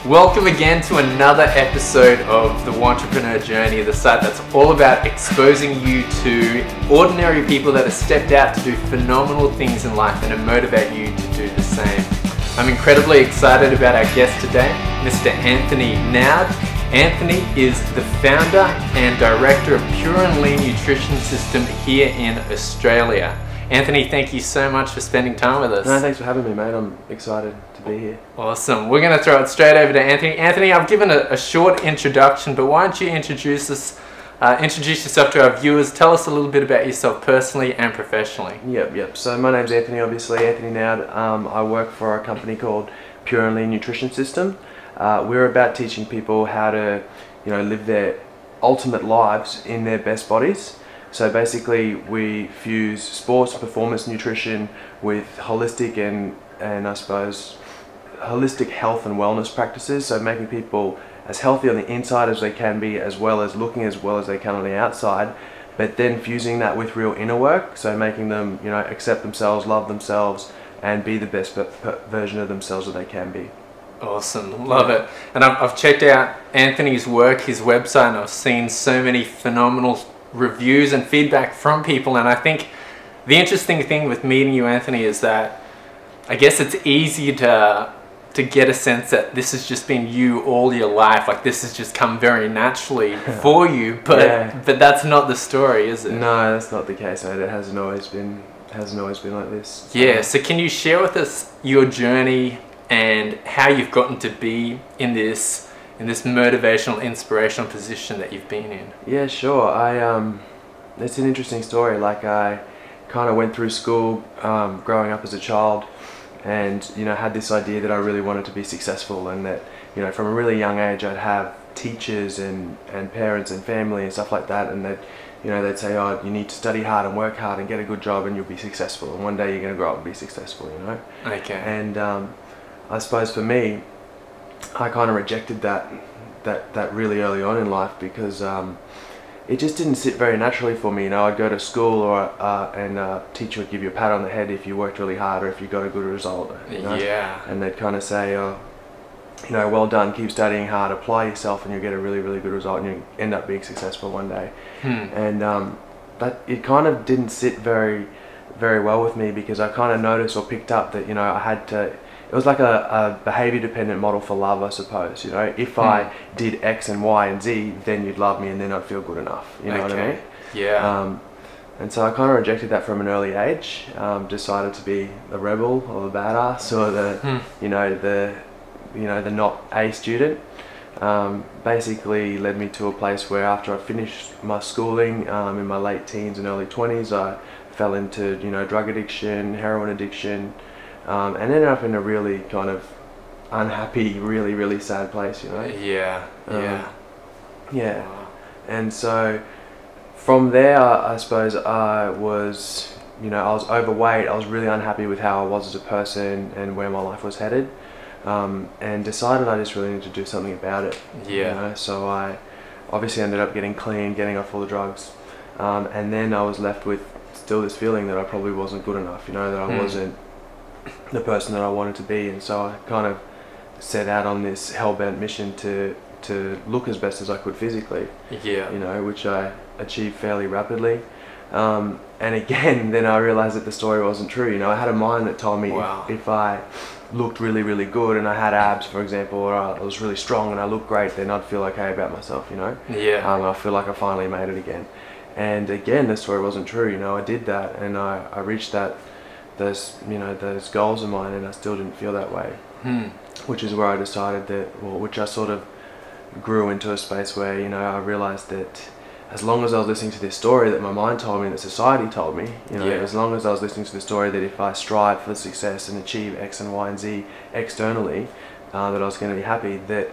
Welcome again to another episode of the Wantrepreneur Journey, the site that's all about exposing you to ordinary people that have stepped out to do phenomenal things in life and to motivate you to do the same. I'm incredibly excited about our guest today, Mr. Anthony Noud. Anthony is the founder and director of Pure and Lean Nutrition System here in Australia. Anthony, thank you so much for spending time with us. No, thanks for having me, mate. I'm excited to be here. Awesome. We're going to throw it straight over to Anthony. Anthony, I've given a short introduction, but why don't you introduce yourself to our viewers. Tell us a little bit about yourself personally and professionally. Yep. So my name's Anthony, obviously, Anthony Noud. I work for a company called Pure and Lean Nutrition System. We're about teaching people how to, live their ultimate lives in their best bodies. So basically, we fuse sports performance nutrition with holistic and I suppose holistic health and wellness practices. So making people as healthy on the inside as they can be, as well as looking as well as they can on the outside, but then fusing that with real inner work. So making them, accept themselves, love themselves, and be the best version of themselves that they can be. Awesome, love it. And I've checked out Anthony's work, his website, and I've seen so many phenomenal reviews and feedback from people. And I think the interesting thing with meeting you, Anthony, is that I guess it's easy to get a sense that this has just been you all your life, like this has just come very naturally for you, but that's not the story, is it? No, that's not the case, mate. It hasn't always been like this. Yeah, so can you share with us your journey and how you've gotten to be in this motivational, inspirational position that you've been in? Yeah, sure. It's an interesting story. Like, I kind of went through school growing up as a child, and had this idea that I really wanted to be successful, and that from a really young age I'd have teachers and parents and family and stuff like that, and that they'd say, oh, you need to study hard and work hard and get a good job and you'll be successful, and one day you're going to grow up and be successful. Okay. And I suppose for me, I kind of rejected that really early on in life, because it just didn't sit very naturally for me. I'd go to school and a teacher would give you a pat on the head if you worked really hard or if you got a good result. Yeah. And they'd kind of say, oh, well done, keep studying hard, apply yourself, and you'll get a really, really good result, and you end up being successful one day. And but it kind of didn't sit very, very well with me, because I kind of noticed or picked up that I had to. It was like a behavior dependent model for love, I suppose. If I did X and Y and Z, then you'd love me, and then I'd feel good enough. You know what I mean? Yeah. And so I kind of rejected that from an early age. Decided to be the rebel or the badass, or the not A student. Basically led me to a place where after I finished my schooling in my late teens and early 20s, I fell into drug addiction, heroin addiction. And ended up in a really kind of unhappy, really, really sad place, Yeah. Wow. And so from there, I suppose I was, I was overweight. I was really unhappy with how I was as a person and where my life was headed, and decided I just really needed to do something about it. Yeah. So I obviously ended up getting clean, getting off all the drugs, and then I was left with still this feeling that I probably wasn't good enough. That I wasn't the person that I wanted to be, and so I kind of set out on this hell-bent mission to look as best as I could physically. Yeah. Which I achieved fairly rapidly. And again, then I realized that the story wasn't true. I had a mind that told me if I looked really, really good and I had abs, for example, or I was really strong and I looked great, then I'd feel okay about myself. Yeah. I feel like I finally made it again. And again, the story wasn't true. I did that, and I reached those goals of mine, and I still didn't feel that way. Which is where I decided that, which I sort of grew into a space where I realized that as long as I was listening to this story that my mind told me, that society told me, as long as I was listening to the story that if I strive for success and achieve X and Y and Z externally, that I was going to be happy, that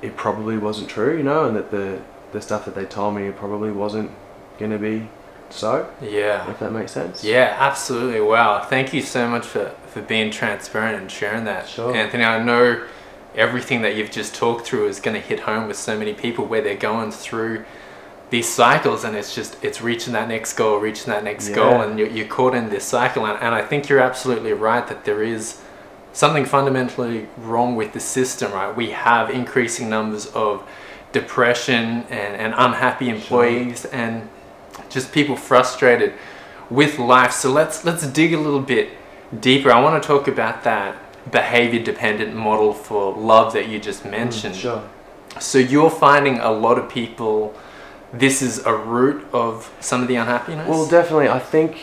it probably wasn't true, and that the stuff that they told me probably wasn't going to be so. Yeah. If that makes sense. Yeah, absolutely. Wow. Thank you so much for being transparent and sharing that. Sure. Anthony, I know everything that you've just talked through is going to hit home with so many people where they're going through these cycles, and it's reaching that next goal, goal, and you're caught in this cycle. And I think you're absolutely right that there is something fundamentally wrong with the system, right? We have increasing numbers of depression and unhappy employees, sure, and just people frustrated with life. So let's dig a little bit deeper. I want to talk about that behavior dependent model for love that you just mentioned. Sure. So you're finding a lot of people, this is a root of some of the unhappiness? Well, definitely. I think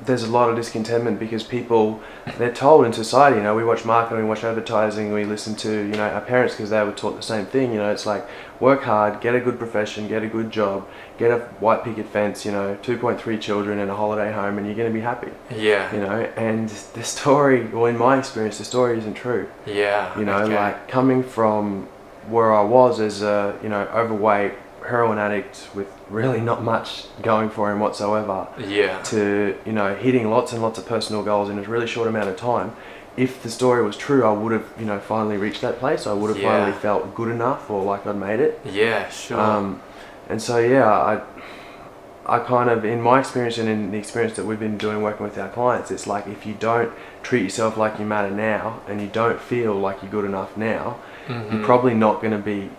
there's a lot of discontentment because people, they're told in society, you know, we watch marketing, we watch advertising, we listen to, you know, our parents because they were taught the same thing, you know, it's like work hard, get a good profession, get a good job, get a white picket fence, you know, 2.3 children and a holiday home, and you're going to be happy. Yeah. You know, and the story, well, in my experience, the story isn't true. Yeah. You know, okay. like coming from where I was as a, you know, overweight heroin addict with really not much going for him whatsoever, yeah, to, you know, hitting lots and lots of personal goals in a really short amount of time. If the story was true, I would have, you know, finally reached that place. I would have finally felt good enough, or like I'd made it. Yeah, sure. And so yeah, I kind of, in my experience and in the experience that we've been doing working with our clients, it's like if you don't treat yourself like you matter now, and you don't feel like you're good enough now, mm-hmm, you're probably not going to be,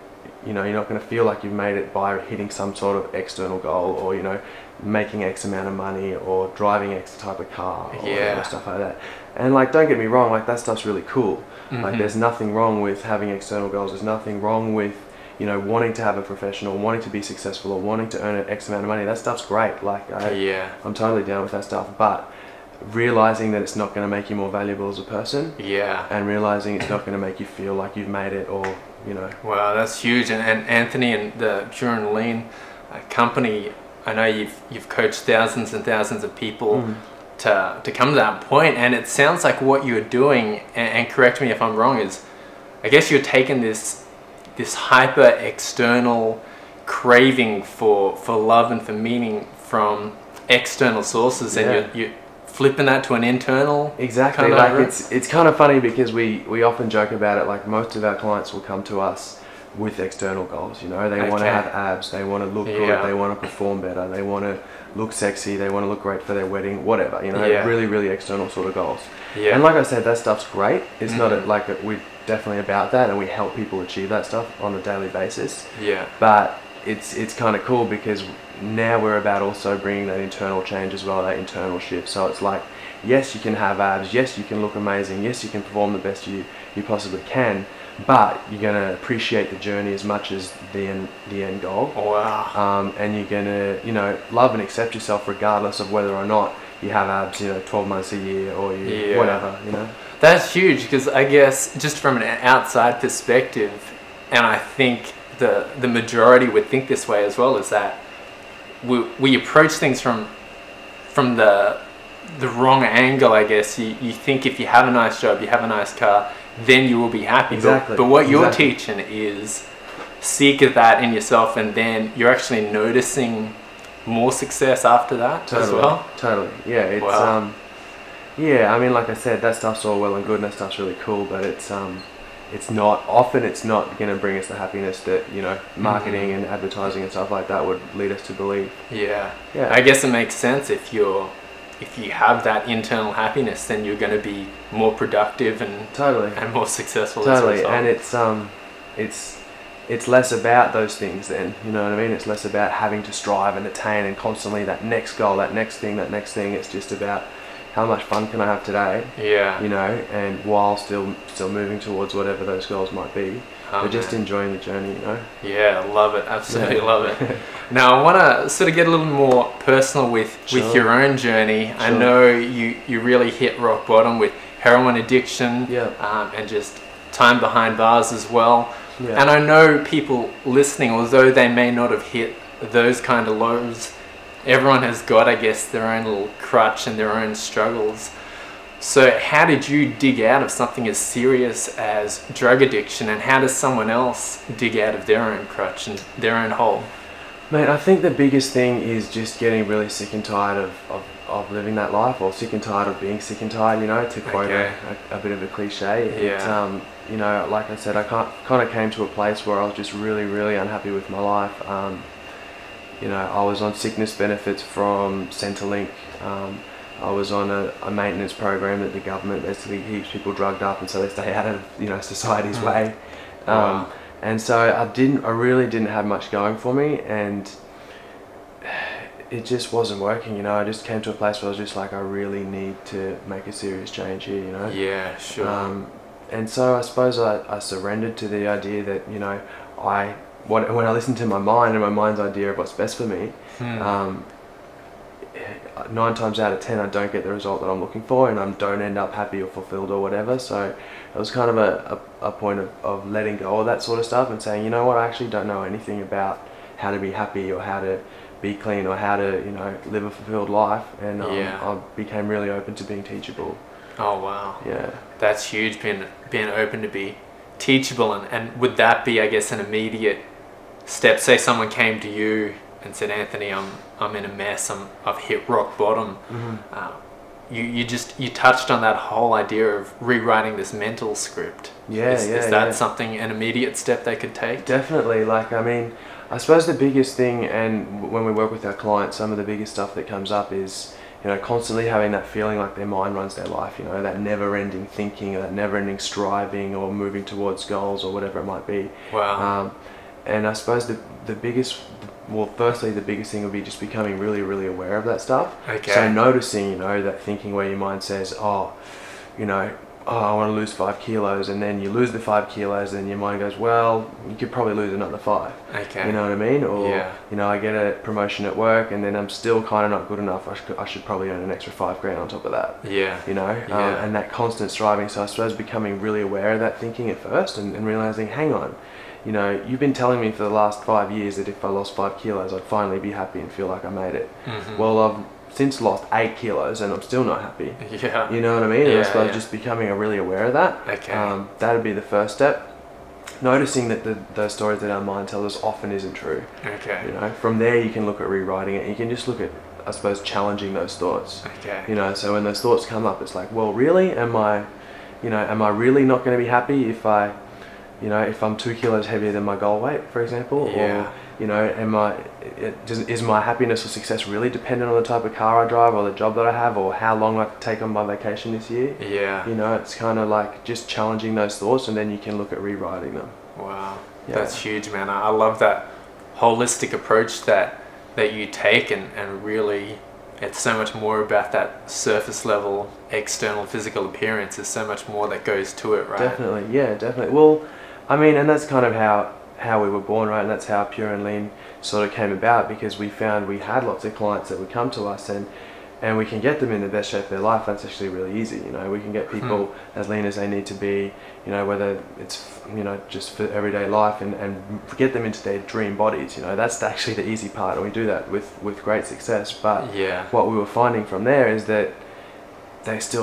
you know, you're not going to feel like you've made it by hitting some sort of external goal, or, you know, making X amount of money, or driving X type of car, or yeah, stuff like that. And like, don't get me wrong, like that stuff's really cool. mm-hmm, like there's nothing wrong with having external goals. There's nothing wrong with, you know, wanting to have a profession, or wanting to be successful, or wanting to earn an X amount of money. That stuff's great. Like I'm totally down with that stuff. But realizing that it's not going to make you more valuable as a person, yeah, and realizing it's not going to make you feel like you've made it, or, you know. Wow, that's huge. And Anthony and the Pure and Lean company, I know you've coached thousands and thousands of people to come to that point, and it sounds like what you're doing, and correct me if I'm wrong, is I guess you're taking this hyper external craving for love and for meaning from external sources, and you're flipping that to an internal. Exactly. Kind of like it's kind of funny because we often joke about it. Like most of our clients will come to us with external goals. You know, they want to have abs, they want to look good, they want to perform better, they want to look sexy, they want to look great for their wedding, whatever. You know, really, really external sort of goals. Yeah. And like I said, that stuff's great. It's not like we're definitely about that, and we help people achieve that stuff on a daily basis. Yeah. But it's kind of cool because now we're about also bringing that internal change as well, that internal shift. So it's like, yes, you can have abs, yes, you can look amazing, yes, you can perform the best you possibly can, but you're going to appreciate the journey as much as the end goal. Wow. And you're going to, you know, love and accept yourself regardless of whether or not you have abs, you know, 12 months a year, or whatever, you know. That's huge, because I guess just from an outside perspective, and I think the majority would think this way as well, is that we approach things from the wrong angle, I guess. You think if you have a nice job, you have a nice car, then you will be happy. Exactly. But what you're teaching is seek that in yourself, and then you're actually noticing more success after that as well. Totally. Yeah. It's yeah. I mean, like I said, that stuff's all well and good, and that stuff's really cool, but it's not going to bring us the happiness that, you know, marketing and advertising and stuff like that would lead us to believe. Yeah. I guess it makes sense if you have that internal happiness, then you're going to be more productive and and more successful. As a result. And it's less about those things then, you know what I mean? It's less about having to strive and attain and constantly that next goal, that next thing. It's just about how much fun can I have today? Yeah. You know, and while still moving towards whatever those goals might be. But just enjoying the journey, you know? Yeah, love it. Absolutely love it. Now, I want to sort of get a little more personal with your own journey. I know you really hit rock bottom with heroin addiction and just time behind bars as well. Yeah. And I know people listening, although they may not have hit those kind of lows, everyone has got, I guess, their own little crutch and their own struggles. So how did you dig out of something as serious as drug addiction, and how does someone else dig out of their own crutch and their own hole? Mate, I think the biggest thing is just getting really sick and tired of living that life, or sick and tired of being sick and tired, you know, to quote a bit of a cliche. Yeah. You know, like I said, I kind of came to a place where I was just really, really unhappy with my life. You know, I was on sickness benefits from Centrelink. I was on a maintenance program that the government basically keeps people drugged up, and so they stay out of, you know, society's way. Wow. And so I really didn't have much going for me, and it just wasn't working, you know. I just came to a place where I was just like, I really need to make a serious change here, you know. Yeah, sure. And so I suppose I surrendered to the idea that, you know, when I listen to my mind and my mind's idea of what's best for me, 9 times out of 10 I don't get the result that I'm looking for, and I don't end up happy or fulfilled or whatever. So it was kind of a point of letting go of that sort of stuff and saying, you know what, I actually don't know anything about how to be happy or how to be clean or how to, you know, live a fulfilled life, and I became really open to being teachable. Oh wow. Yeah. That's huge, being open to be teachable. And would that be, I guess, an immediate step? Say someone came to you and said, Anthony, I'm in a mess, I've hit rock bottom. You touched on that whole idea of rewriting this mental script. Is that something, an immediate step they could take? Definitely. Like, I mean, I suppose the biggest thing, and when we work with our clients, some of the biggest stuff that comes up is, you know, constantly having that feeling like their mind runs their life, you know, that never-ending thinking, or that never-ending striving or moving towards goals or whatever it might be. Wow. And I suppose the biggest, well, firstly, the biggest thing would be just becoming really, really aware of that stuff. Okay. So noticing, you know, that thinking where your mind says, oh, you know, oh, I want to lose 5 kilos, and then you lose the 5 kilos, and your mind goes, well, you could probably lose another 5. Okay. You know what I mean? Or, yeah. you know, I get a promotion at work, and then I'm still kind of not good enough. I should probably earn an extra $5,000 on top of that. Yeah. You know, and that constant striving. So I suppose becoming really aware of that thinking at first, and realizing, hang on, you know, you've been telling me for the last 5 years that if I lost 5 kilos, I'd finally be happy and feel like I made it. Well, I've since lost 8 kilos and I'm still not happy. Yeah. You know what I mean? Yeah, And I suppose just becoming really aware of that. Okay. That'd be the first step. Noticing that those stories that our mind tells us often isn't true. Okay. You know, from there you can look at rewriting it. You can just look at, I suppose, challenging those thoughts. Okay. You know, so when those thoughts come up, it's like, well, really, am I really not going to be happy if if I'm 2 kilos heavier than my goal weight, for example? Yeah. Or, you know, is my happiness or success really dependent on the type of car I drive, or the job that I have, or how long I can take on my vacation this year? Yeah. You know, it's kind of like just challenging those thoughts, and then you can look at rewriting them. Wow. Yeah. That's huge, man. I love that holistic approach that you take, and really it's so much more about that surface level external physical appearance. There's so much more that goes to it, right? Definitely, yeah, definitely. Well, I mean, and that's kind of how we were born, right? And that's how Pure and Lean sort of came about, because we found we had lots of clients that would come to us, and we can get them in the best shape of their life. That's actually really easy. You know, we can get people as lean as they need to be, you know, whether it's, you know, just for everyday life, and get them into their dream bodies. You know, that's actually the easy part, and we do that with great success. But yeah. what we were finding from there is that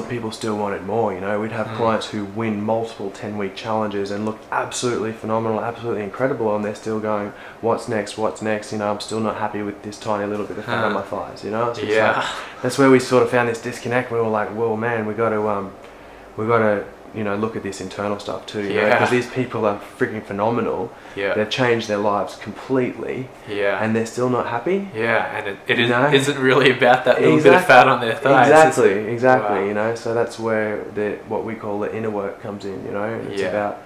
people still wanted more. You know, we'd have clients who win multiple 10-week challenges and look absolutely phenomenal, absolutely incredible, and they're still going, what's next, you know, I'm still not happy with this tiny little bit of fat on my thighs, you know. So yeah. like, that's where we sort of found this disconnect. We were like, well, man, we got to you know, look at this internal stuff too, you know, because these people are freaking phenomenal. Yeah. They've changed their lives completely. Yeah. And they're still not happy. Yeah, and it isn't really about that little bit of fat on their thighs. Exactly. Wow. You know, so that's where what we call the inner work comes in. You know, it's about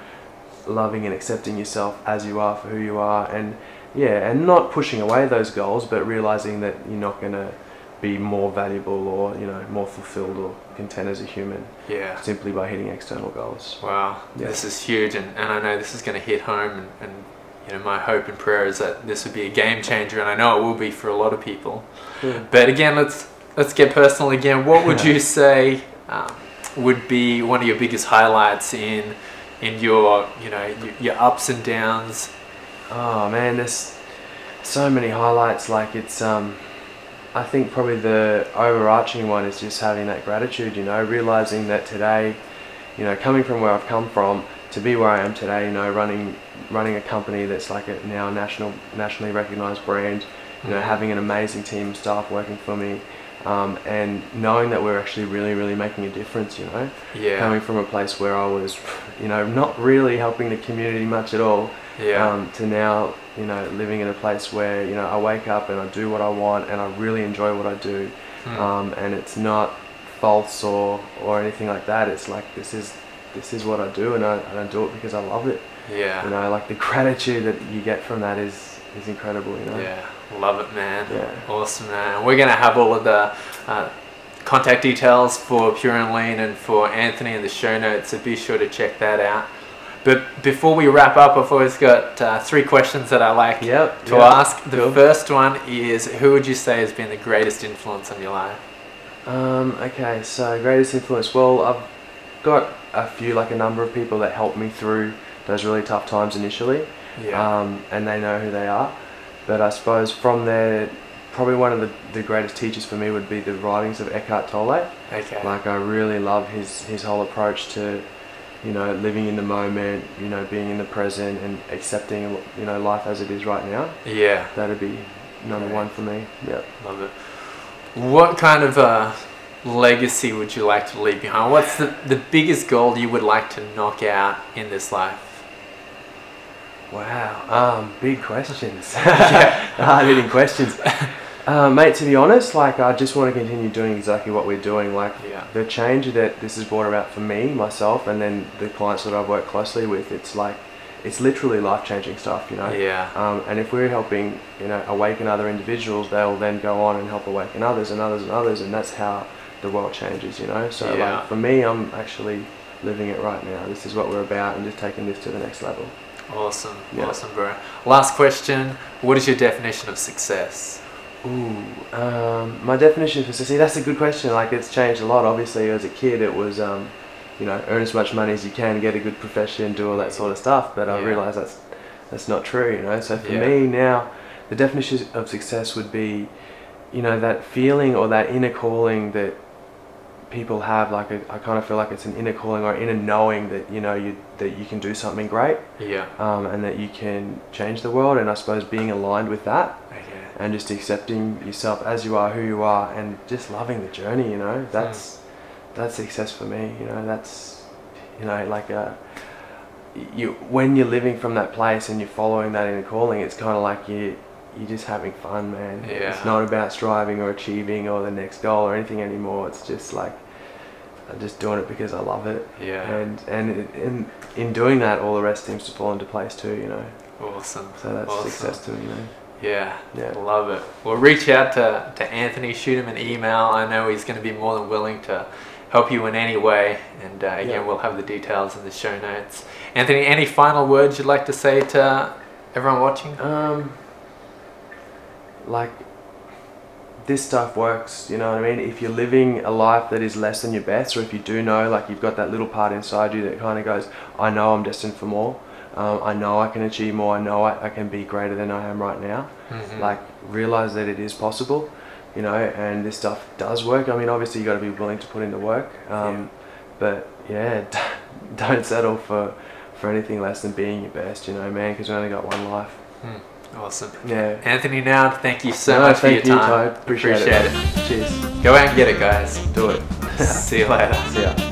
loving and accepting yourself as you are for who you are, and not pushing away those goals, but realizing that you're not gonna be more valuable or, you know, more fulfilled or content as a human simply by hitting external goals. Wow. This is huge, and I know this is going to hit home, and you know, my hope and prayer is that this would be a game changer, and I know it will be for a lot of people. But again, let's get personal again. What would you say would be one of your biggest highlights in your, you know, your ups and downs? Oh man, there's so many highlights. Like, it's I think probably the overarching one is just having that gratitude, you know, realizing that today, you know, coming from where I've come from to be where I am today, you know, running a company that's like a now nationally recognized brand, you know, having an amazing team of staff working for me, and knowing that we're actually really, really making a difference, you know. Coming from a place where I was, you know, not really helping the community much at all, to now, you know, living in a place where, you know, I wake up and I do what I want and I really enjoy what I do, and it's not false or anything like that. It's like this is what I do, and I don't do it because I love it. Yeah. You know, like the gratitude that you get from that is incredible. You know. Yeah. Love it, man. Yeah. Awesome, man. We're gonna have all of the contact details for Pure and Lean and for Anthony in the show notes, so be sure to check that out. But before we wrap up, I've always got 3 questions that I like to ask. The first one is, who would you say has been the greatest influence on your life? Okay, so greatest influence. Well, I've got a number of people that helped me through those really tough times initially. Yeah. And they know who they are. But I suppose from there, probably one of the greatest teachers for me would be the writings of Eckhart Tolle. Okay. Like, I really love his whole approach to, you know, living in the moment, you know, being in the present and accepting, you know, life as it is right now. Yeah. That'd be number one for me. Yeah. Love it. What kind of legacy would you like to leave behind? What's the biggest goal you would like to knock out in this life? Wow, big questions. Hard-hitting questions. Mate, to be honest, like, I just want to continue doing exactly what we're doing. Like, the change that this has brought about for me, myself, and then the clients that I've worked closely with, it's literally life-changing stuff, you know. Yeah. And if we're helping, you know, awaken other individuals, they'll then go on and help awaken others and others and others, and that's how the world changes, you know. So, like, for me, I'm actually living it right now. This is what we're about, and just taking this to the next level. Awesome. Awesome, bro. Last question. What is your definition of success? My definition of success, see, that's a good question. Like, it's changed a lot. Obviously, as a kid, it was, you know, earn as much money as you can, get a good profession, do all that sort of stuff. But I realised that's not true, you know. So for me now, the definition of success would be, you know, that feeling or that inner calling that people have. Like, I kind of feel like it's an inner calling or inner knowing that, you know, that you can do something great. Yeah. And that you can change the world. And I suppose being aligned with that. And just accepting yourself as you are, who you are, and just loving the journey, you know. That's success for me, you know. That's, you know, like when you're living from that place and you're following that inner calling, it's kind of like you're just having fun, man. Yeah. It's not about striving or achieving or the next goal or anything anymore. It's just like, I'm just doing it because I love it. Yeah. And in doing that, all the rest seems to fall into place too, you know. Awesome. So that's success to me, you know. Yeah, love it. Well, reach out to Anthony, shoot him an email. I know he's going to be more than willing to help you in any way. And again, we'll have the details in the show notes. Anthony, any final words you'd like to say to everyone watching? Like, this stuff works, you know what I mean? If you're living a life that is less than your best, or if you do know, like, you've got that little part inside you that kind of goes, I know I'm destined for more. I know I can achieve more. I know I can be greater than I am right now. Like, realize that it is possible, you know, and this stuff does work. I mean, obviously you got to be willing to put in the work. But yeah, don't settle for anything less than being your best, you know, man, because we only got one life. Awesome. Yeah. Anthony Noud, thank you so much for your time. Appreciate it. Cheers. Go out and get it, guys. Do it. See you later. See ya.